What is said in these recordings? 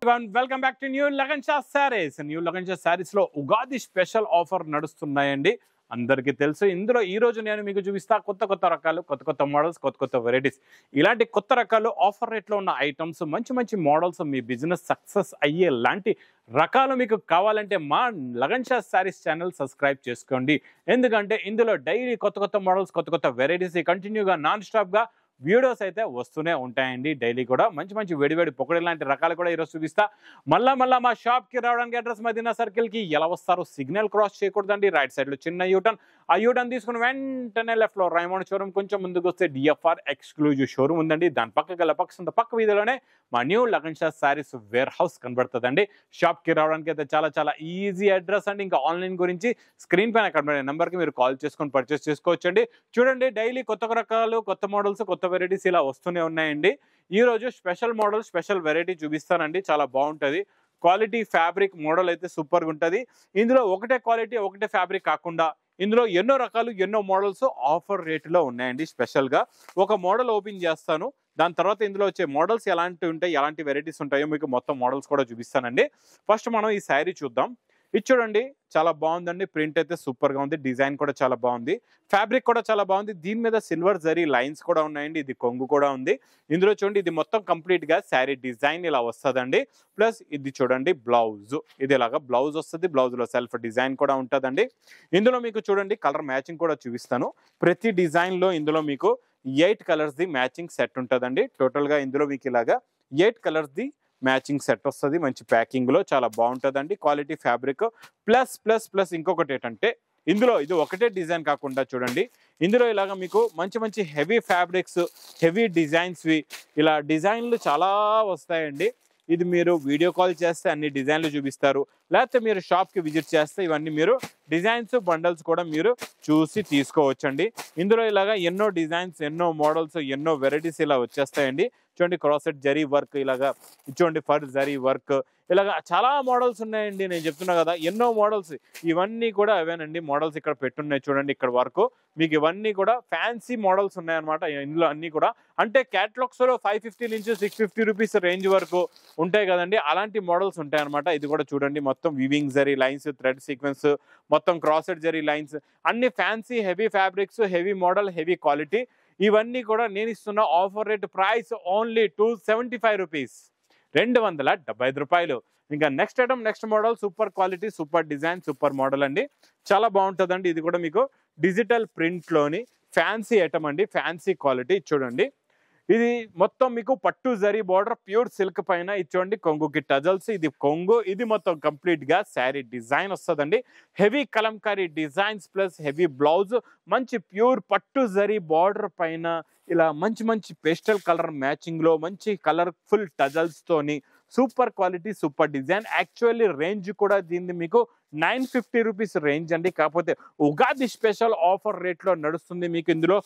everyone, welcome back to New Lagan Shah Sarees. New Lagan Shah Sarees లో Ugadi special offer నడుస్తున్నాయండి. అందరికీ తెలుసు. ఇందులో ఈ రోజు నేను మీకు చూపిస్తా కొత్త రకాలు, కొత్త మోడల్స్, కొత్త వెరైటీస్. ఇలాంటి కొత్త రకాలు ఆఫర్ రేట్లో ఉన్న ఐటమ్స్, మంచి మోడల్స్, మీ బిజినెస్ సక్సెస్ అయ్యే లాంటి రకాలు మీకు కావాలంటే మా లగన్ షా సారీస్ ఛానల్ సబ్స్క్రైబ్ చేసుకోండి. ఎందుకంటే ఇందులో డైలీ కొత్త మోడల్స్, కొత్త వెరైటీస్ కంటిన్యూగా నాన్ స్టాప్గా వీడియోస్ అయితే వస్తూనే ఉంటాయండి. డైలీ కూడా మంచి వేడి పొగడి లాంటి రకాలు కూడా ఈరోజు చూపిస్తా. మళ్ళా మా షాప్కి రావడానికి అడ్రస్ మదీనా సర్కిల్కి ఎలా వస్తారు? సిగ్నల్ క్రాస్ చేయకూడదండి. రైట్ సైడ్లో చిన్న యూటర్న్, ఆ యూటర్న్ తీసుకుని వెంటనే లెఫ్ట్లో రైమండ్ షోరూమ్, కొంచెం ముందుకు వస్తే డిఎఫ్ఆర్ ఎక్స్క్లూజివ్ షోరూమ్ ఉందండి. దాని పక్క వీధిలోనే మా new Lagan Shah sarees warehouse కనబడుతుందండి. షాప్కి రావడానికి అయితే చాలా ఈజీ అడ్రస్ అండి. ఇంకా ఆన్లైన్ గురించి స్క్రీన్ పైన కనబడే నెంబర్కి మీరు కాల్ చేసుకొని పర్చేస్ చేసుకోవచ్చండి. చూడండి, డైలీ కొత్త రకాలు, కొత్త మోడల్స్, కొత్త వెరైటీస్ ఇలా వస్తూనే ఉన్నాయండి. ఈ రోజు స్పెషల్ మోడల్, స్పెషల్ వెరైటీ చూపిస్తానండి. చాలా బాగుంటుంది. క్వాలిటీ ఫ్యాబ్రిక్ మోడల్ అయితే సూపర్గా ఉంటుంది. ఇందులో ఒకటే క్వాలిటీ, ఒకటే ఫ్యాబ్రిక్ కాకుండా ఇందులో ఎన్నో రకాలు, ఎన్నో మోడల్స్ ఆఫర్ రేటులో ఉన్నాయండి. స్పెషల్గా ఒక మోడల్ ఓపెన్ చేస్తాను. దాని తర్వాత ఇందులో వచ్చే మోడల్స్ ఎలాంటివి ఉంటాయి, ఎలాంటి వెరైటీస్ ఉంటాయో మీకు మొత్తం మోడల్స్ కూడా చూపిస్తానండి. ఫస్ట్ మనం ఈ శారీ చూద్దాం. ఇది చూడండి, చాలా బాగుందండి. ప్రింట్ అయితే సూపర్గా ఉంది. డిజైన్ కూడా చాలా బాగుంది. ఫ్యాబ్రిక్ కూడా చాలా బాగుంది. దీని మీద సిల్వర్ జరీ లైన్స్ కూడా ఉన్నాయండి. ఇది కొంగు కూడా ఉంది. ఇందులో చూడండి, ఇది మొత్తం కంప్లీట్గా శారీ డిజైన్ ఇలా వస్తుందండి. ప్లస్ ఇది చూడండి బ్లౌజ్, ఇది ఇలాగా బ్లౌజ్ వస్తుంది. బ్లౌజ్లో సెల్ఫ్ డిజైన్ కూడా ఉంటుందండి. ఇందులో మీకు చూడండి కలర్ మ్యాచింగ్ కూడా చూపిస్తాను. ప్రతి డిజైన్లో ఇందులో మీకు 8 కలర్స్ది మ్యాచింగ్ సెట్ ఉంటుందండి. టోటల్గా ఇందులో మీకు ఇలాగా 8 కలర్స్ది మ్యాచింగ్ సెట్ వస్తుంది. మంచి ప్యాకింగ్లో చాలా బాగుంటుందండి. క్వాలిటీ ఫ్యాబ్రిక్ ప్లస్ ఇంకొకటి ఏంటంటే ఇందులో ఇది ఒకటే డిజైన్ కాకుండా చూడండి, ఇందులో ఇలాగ మీకు మంచి హెవీ ఫ్యాబ్రిక్స్, హెవీ డిజైన్స్వి ఇలా డిజైన్లు చాలా వస్తాయండి. ఇది మీరు వీడియో కాల్ చేస్తే అన్ని డిజైన్లు చూపిస్తారు. లేకపోతే మీరు షాప్కి విజిట్ చేస్తే ఇవన్నీ మీరు డిజైన్స్, బండల్స్ కూడా మీరు చూసి తీసుకోవచ్చండి. ఇందులో ఇలాగా ఎన్నో డిజైన్స్, ఎన్నో మోడల్స్, ఎన్నో వెరైటీస్ ఇలా వచ్చేస్తాయండి. చూడండి, క్రాసెట్ జరీ వర్క్, ఇలాగా చూడండి ఫర్ జరీ వర్క్, ఇలాగా చాలా మోడల్స్ ఉన్నాయండి. నేను చెప్తున్నా కదా, ఎన్నో మోడల్స్. ఇవన్నీ కూడా అవేనండి మోడల్స్ ఇక్కడ పెట్టున్నాయి. చూడండి ఇక్కడ వరకు మీకు ఇవన్నీ కూడా ఫ్యాన్సీ మోడల్స్ ఉన్నాయన్నమాట. ఇందులో అన్నీ కూడా అంటే క్యాటలాగ్స్లో 550 నుంచి 650 రూపీస్ రేంజ్ వరకు ఉంటాయి కదండి, అలాంటి మోడల్స్ ఉంటాయన్నమాట. ఇది కూడా చూడండి, మొత్తం weaving zari lines, thread sequence, మొత్తం క్రాసెట్ జరీ లైన్స్, అన్ని fancy heavy fabrics, heavy model, heavy quality. ఇవన్నీ కూడా నేను ఇస్తున్న offer rate price only 275 rupees, 275 రూపాయలు. ఇంకా next item, next model, super quality, super design, super model అండి. చాలా బాగుంటుందండి. ఇది కూడా మీకు డిజిటల్ ప్రింట్లోని ఫ్యాన్సీ ఐటమ్ అండి. ఫ్యాన్సీ క్వాలిటీ చూడండి. ఇది మొత్తం మీకు పట్టు జరీ బార్డర్, ప్యూర్ సిల్క్ పైన ఇది చూడండి కొంగుకి టజల్స్, ఇది కొంగు, ఇది మొత్తం కంప్లీట్గా శారీ డిజైన్ వస్తుందండి. Heavy Kalamkari designs plus heavy blouse, మంచి ప్యూర్ పట్టు జరీ బార్డర్ పైన ఇలా మంచి పేస్టల్ కలర్ మ్యాచింగ్లో మంచి కలర్ఫుల్ టజల్స్తోని super quality, super design. Actually range కూడా దీన్ని మీకు 950 రూపీస్ రేంజ్ అండి. కాకపోతే ఉగాది స్పెషల్ ఆఫర్ రేట్లో నడుస్తుంది. మీకు ఇందులో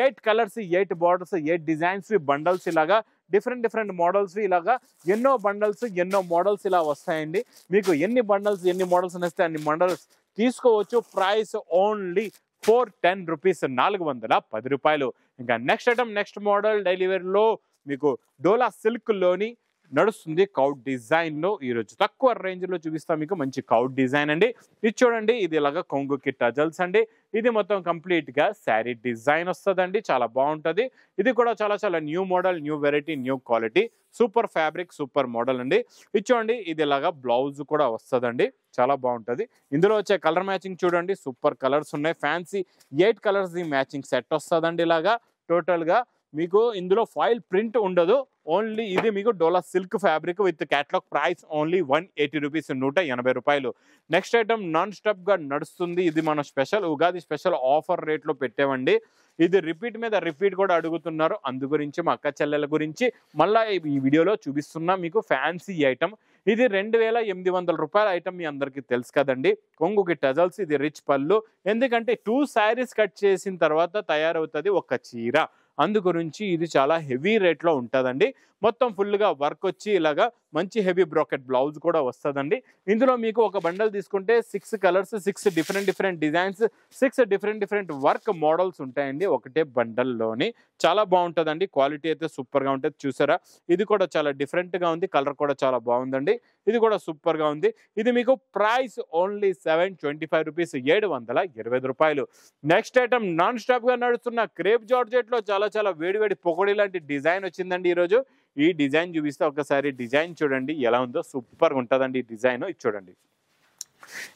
8 కలర్స్, 8 బార్డర్స్, 8 డిజైన్స్, బండల్స్, ఇలాగా డిఫరెంట్ మోడల్స్, ఇలాగా ఎన్నో బండల్స్, ఎన్నో మోడల్స్ ఇలా వస్తాయండి. మీకు ఎన్ని బండల్స్, ఎన్ని మోడల్స్ వస్తే అన్ని మోడల్స్ తీసుకోవచ్చు. ప్రైస్ ఓన్లీ 410 రూపీస్, 410 రూపాయలు. ఇంకా next item, next model, daily వేర్లో మీకు డోలా సిల్క్లోని నడుస్తుంది. కౌట్ డిజైన్లో ఈరోజు తక్కువ రేంజ్లో చూపిస్తాం మీకు. మంచి కౌట్ డిజైన్ అండి. ఇది చూడండి, ఇది ఇలాగా కొంగుకి టజల్స్ అండి. ఇది మొత్తం కంప్లీట్గా శారీ డిజైన్ వస్తుందండి. చాలా బాగుంటుంది. ఇది కూడా చాలా new model, new variety, new quality, super fabric, super model అండి. ఇది చూడండి, ఇది ఇలాగా బ్లౌజ్ కూడా వస్తుందండి. చాలా బాగుంటుంది. ఇందులో వచ్చే కలర్ మ్యాచింగ్ చూడండి, సూపర్ కలర్స్ ఉన్నాయి. Fancy 8 colours the matching set వస్తుందండి. ఇలాగా టోటల్గా మీకు ఇందులో ఫాయిల్ ప్రింట్ ఉండదు. ఓన్లీ ఇది మీకు Dola silk fabric with catalogue price only 180 rupees, 180 రూపాయలు. నెక్స్ట్ ఐటమ్ నాన్ స్టాప్గా నడుస్తుంది. ఇది మన స్పెషల్ ఉగాది స్పెషల్ ఆఫర్ రేట్లో పెట్టామండి. ఇది రిపీట్ మీద రిపీట్ కూడా అడుగుతున్నారు. అందు గురించి మా అక్క చెల్లెల గురించి మళ్ళీ ఈ వీడియోలో చూపిస్తున్నా మీకు. ఫ్యాన్సీ ఐటమ్ ఇది 2800 రూపాయల ఐటమ్, మీ అందరికీ తెలుసు కదండి. కొంగుకి టజల్స్, ఇది రిచ్ పళ్ళు. ఎందుకంటే 2 శారీస్ కట్ చేసిన తర్వాత తయారవుతుంది ఒక చీర. అందు గురించి ఇది చాలా హెవీ రేట్లో ఉంటుందండి. మొత్తం ఫుల్గా వర్క్ వచ్చి ఇలాగా మంచి హెవీ బ్రాకెట్ బ్లౌజ్ కూడా వస్తుందండి. ఇందులో మీకు ఒక బండల్ తీసుకుంటే 6 colours, 6 different designs, 6 different work models ఉంటాయండి ఒకటే బండల్లోని. చాలా బాగుంటుందండి. క్వాలిటీ అయితే సూపర్గా ఉంటుంది. చూసారా, ఇది కూడా చాలా డిఫరెంట్గా ఉంది. కలర్ కూడా చాలా బాగుందండి. ఇది కూడా సూపర్గా ఉంది. ఇది మీకు ప్రైస్ ఓన్లీ 725 రూపీస్, 725 రూపాయలు. నెక్స్ట్ ఐటమ్ నాన్ స్టాప్ గా నడుస్తున్న క్రేప్ జార్జెట్ లో చాలా వేడి పొకోడీ లాంటి డిజైన్ వచ్చిందండి ఈరోజు. ఈ డిజైన్ చూపిస్తే ఒకసారి డిజైన్ చూడండి ఎలా ఉందో. సూపర్గా ఉంటుందండి ఈ డిజైన్. ఇది చూడండి,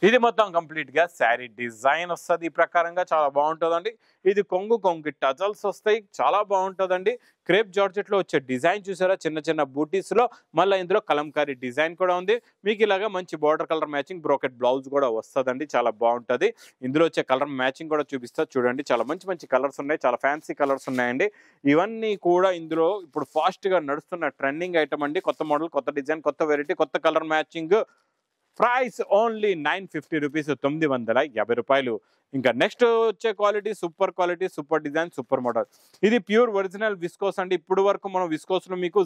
ఇది మొత్తం కంప్లీట్ గా శారీ డిజైన్ వస్తుంది. ఈ ప్రకారంగా చాలా బాగుంటుందండి. ఇది కొంగు టజల్స్ వస్తాయి. చాలా బాగుంటుందండి. క్రేప్ జార్జెట్ లో వచ్చే డిజైన్ చూసారా, చిన్న బూటీస్ లో మళ్ళీ ఇందులో కలంకారీ డిజైన్ కూడా ఉంది. మీకు ఇలాగా మంచి border colour matching brocade blouse కూడా వస్తుందండి. చాలా బాగుంటుంది. ఇందులో వచ్చే కలర్ మ్యాచింగ్ కూడా చూపిస్తా చూడండి. చాలా మంచి కలర్స్ ఉన్నాయి. చాలా ఫ్యాన్సీ కలర్స్ ఉన్నాయండి. ఇవన్నీ కూడా ఇందులో ఇప్పుడు ఫాస్ట్ గా నడుస్తున్న ట్రెండింగ్ ఐటమ్ అండి. కొత్త మోడల్, కొత్త డిజైన్, కొత్త వెరైటీ, కొత్త colour matching. Price only 950 rupees, 950 రూపాయలు. ఇంకా నెక్స్ట్ వచ్చే quality super design, super model. ఇది ప్యూర్ ఒరిజినల్ విస్కోస్ అండి. ఇప్పుడు వరకు మనం విస్కోస్ లో మీకు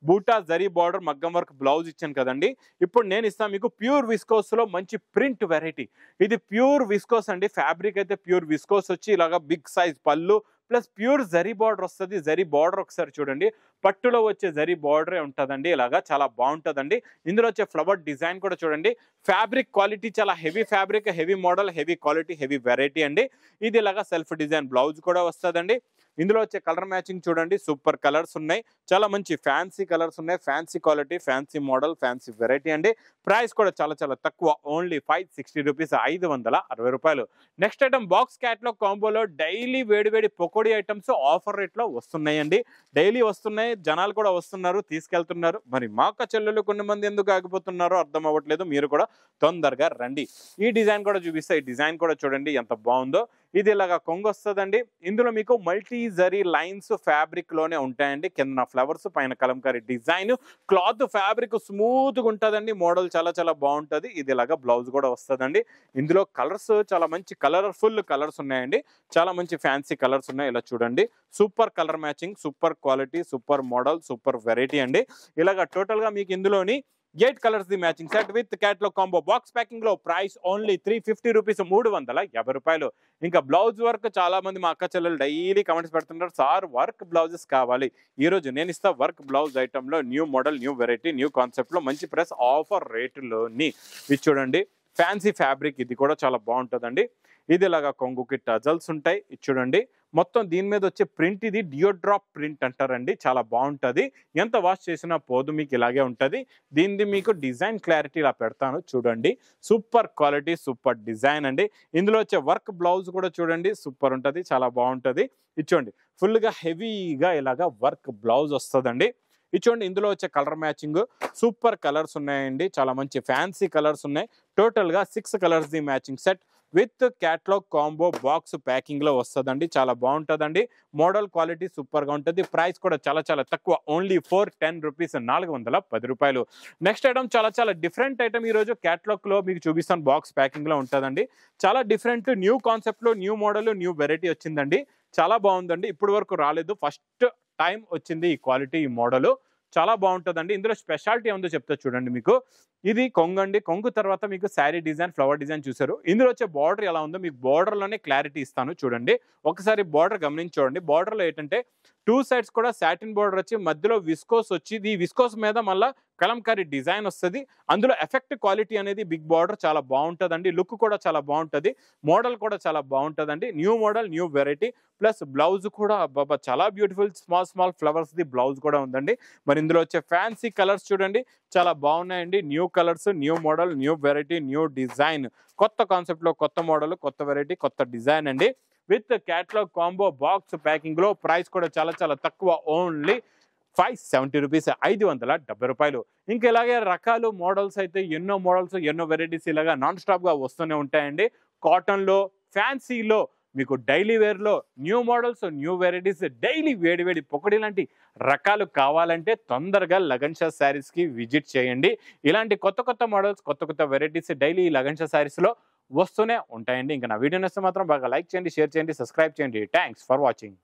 బూటా జరీ బార్డర్ మగ్గం వర్క్ బ్లౌజ్ ఇచ్చాను కదండి. ఇప్పుడు నేను ఇస్తాను మీకు ప్యూర్ విస్కోస్ లో మంచి ప్రింట్ వెరైటీ. ఇది ప్యూర్ విస్కోస్ అండి. ఫ్యాబ్రిక్ అయితే ప్యూర్ విస్కోస్ వచ్చి ఇలాగా బిగ్ సైజ్ పళ్ళు ప్లస్ ప్యూర్ జరీ బార్డర్ వస్తుంది. జరీ బార్డర్ ఒకసారి చూడండి, పట్టులో వచ్చే జరీ బార్డరే ఉంటుందండి. ఇలాగా చాలా బాగుంటుందండి. ఇందులో వచ్చే ఫ్లవర్ డిజైన్ కూడా చూడండి. ఫ్యాబ్రిక్ క్వాలిటీ చాలా heavy fabric, heavy model, heavy quality, heavy variety అండి. ఇది ఇలాగా సెల్ఫ్ డిజైన్ బ్లౌజ్ కూడా వస్తుందండి. ఇందులో వచ్చే కలర్ మ్యాచింగ్ చూడండి, సూపర్ కలర్స్ ఉన్నాయి. చాలా మంచి ఫ్యాన్సీ కలర్స్ ఉన్నాయి. Fancy quality, fancy model, fancy variety అండి. ప్రైస్ కూడా చాలా తక్కువ, ఓన్లీ 560 రూపీస్, 560 రూపాయలు. నెక్స్ట్ ఐటమ్ బాక్స్ క్యాట్లాగ్ కాంబోలో డైలీ వేడి పొకోడీ ఐటమ్స్ ఆఫర్ రేట్లో వస్తున్నాయండి. డైలీ వస్తున్నాయి, జనాలు కూడా వస్తున్నారు, తీసుకెళ్తున్నారు. మరి మా అక్క చెల్లెలు కొన్ని మంది ఎందుకు ఆగిపోతున్నారో అర్థం అవ్వట్లేదు. మీరు కూడా తొందరగా రండి. ఈ డిజైన్ కూడా చూపిస్తా. ఈ డిజైన్ కూడా చూడండి ఎంత బాగుందో. ఇది ఇలాగా కొంగు వస్తుందండి. ఇందులో మీకు మల్టీ జరీ లైన్స్ ఫ్యాబ్రిక్ లోనే ఉంటాయండి. కింద ఫ్లవర్స్, పైన Kalamkari design. Cloth fabric smooth గా ఉంటుందండి. మోడల్ చాలా బాగుంటుంది. ఇది ఇలాగా బ్లౌజ్ కూడా వస్తుందండి. ఇందులో కలర్స్ చాలా మంచి కలర్ఫుల్ కలర్స్ ఉన్నాయండి. చాలా మంచి ఫ్యాన్సీ కలర్స్ ఉన్నాయి. ఇలా చూడండి, super colour matching, super quality, super model, super variety అండి. ఇలాగా టోటల్ గా మీకు ఇందులోని 8 colours the matching set with catalogue combo box packing లో ప్రైస్ ఓన్లీ 350 రూపీస్, 350 రూపాయలు. ఇంకా బ్లౌజ్ వర్క్ చాలా మంది మా అక్క చెల్లెలు డైలీ కమెంట్స్ పెడుతున్నారు, సార్ వర్క్ బ్లౌజెస్ కావాలి. ఈ రోజు నేను ఇస్తా వర్క్ బ్లౌజ్ ఐటమ్ లో new model, new variety, new concept లో మంచి ప్రైస్ ఆఫర్ రేటులోని. ఇది చూడండి, ఫ్యాన్సీ ఫ్యాబ్రిక్. ఇది కూడా చాలా బాగుంటుందండి. ఇది ఇలాగా కొంగుకి టజల్స్ ఉంటాయి. ఇది చూడండి, మొత్తం దీని మీద వచ్చే ప్రింట్ ఇది డియోడ్రాప్ ప్రింట్ అంటారండి. చాలా బాగుంటుంది. ఎంత వాష్ చేసినా పోదు, మీకు ఇలాగే ఉంటుంది. దీనిది మీకు డిజైన్ క్లారిటీ ఇలా పెడతాను చూడండి. సూపర్ క్వాలిటీ, సూపర్ డిజైన్ అండి. ఇందులో వచ్చే వర్క్ బ్లౌజ్ కూడా చూడండి, సూపర్ ఉంటుంది, చాలా బాగుంటుంది. ఇచ్చోండి, ఫుల్గా హెవీగా ఇలాగా వర్క్ బ్లౌజ్ వస్తుందండి. ఇచ్చోండి, ఇందులో వచ్చే కలర్ మ్యాచింగ్ సూపర్ కలర్స్ ఉన్నాయండి. చాలా మంచి ఫ్యాన్సీ కలర్స్ ఉన్నాయి. టోటల్గా 6 colours the matching set with catalogue combo box packing లో వస్తుందండి. చాలా బాగుంటుందండి. మోడల్ క్వాలిటీ సూపర్ గా ఉంటుంది. ప్రైస్ కూడా చాలా తక్కువ, ఓన్లీ 410 రూపీస్, 410 రూపాయలు. నెక్స్ట్ ఐటమ్ చాలా డిఫరెంట్ ఐటమ్. ఈ రోజు క్యాట్లాగ్ లో మీకు చూపిస్తాను. బాక్స్ ప్యాకింగ్ లో ఉంటుందండి. చాలా డిఫరెంట్ న్యూ కాన్సెప్ట్ లో న్యూ మోడల్, న్యూ వెరైటీ వచ్చిందండి. చాలా బాగుందండి. ఇప్పుడు వరకు రాలేదు, ఫస్ట్ టైం వచ్చింది ఈ క్వాలిటీ, ఈ మోడల్. చాలా బాగుంటుందండి. ఇందులో స్పెషాలిటీ ఏముందో చెప్తా చూడండి. మీకు ఇది కొంగు అండి. కొంగు తర్వాత మీకు శారీ డిజైన్, ఫ్లవర్ డిజైన్ చూసారు. ఇందులో వచ్చే బార్డర్ ఎలా ఉందో మీకు బార్డర్ లోనే క్లారిటీ ఇస్తాను చూడండి. ఒకసారి బార్డర్ గమనించి చూడండి. బార్డర్ లో ఏంటంటే 2 సైడ్స్ కూడా సాటిన్ బార్డర్ వచ్చి మధ్యలో విస్కోస్ వచ్చి, ఈ విస్కోస్ మీద మళ్ళీ కలంకారీ డిజైన్ వస్తుంది. అందులో ఎఫెక్ట్ క్వాలిటీ అనేది బిగ్ బార్డర్, చాలా బాగుంటుందండి. లుక్ కూడా చాలా బాగుంటుంది. మోడల్ కూడా చాలా బాగుంటుందండి. New model, new variety, plus blouse కూడా బాబా చాలా beautiful small flowers the blouse కూడా ఉందండి. మరి ఇందులో వచ్చే ఫ్యాన్సీ కలర్స్ చూడండి, చాలా బాగున్నాయండి. New colours, new model, new variety, new design. కొత్త కాన్సెప్ట్ లో కొత్త మోడల్, కొత్త వెరైటీ, కొత్త డిజైన్ అండి. With catalogue combo box packing లో ప్రైస్ కూడా చాలా తక్కువ, ఓన్లీ 570 రూపీస్, 570 రూపాయలు. ఇంకా ఇలాగే రకాలు మోడల్స్ అయితే ఎన్నో మోడల్స్, ఎన్నో వెరైటీస్ ఇలాగా నాన్ స్టాప్ గా వస్తూనే ఉంటాయండి. కాటన్ లో, ఫ్యాన్సీలో, మీకు డైలీ వేర్ లో new models, new varieties, daily వేడి పొకడి లాంటి రకాలు కావాలంటే తొందరగా లగన్ షా శారీస్ కి విజిట్ చేయండి. ఇలాంటి కొత్త మోడల్స్, కొత్త వెరైటీస్ డైలీ లగన్ షా శారీస్ లో వస్తూనే ఉంటాయండి. ఇంకా నా వీడియో నచ్చితే మాత్రం బాగా లైక్ చేయండి, షేర్ చేయండి, సబ్స్క్రైబ్ చేయండి. Thanks for watching.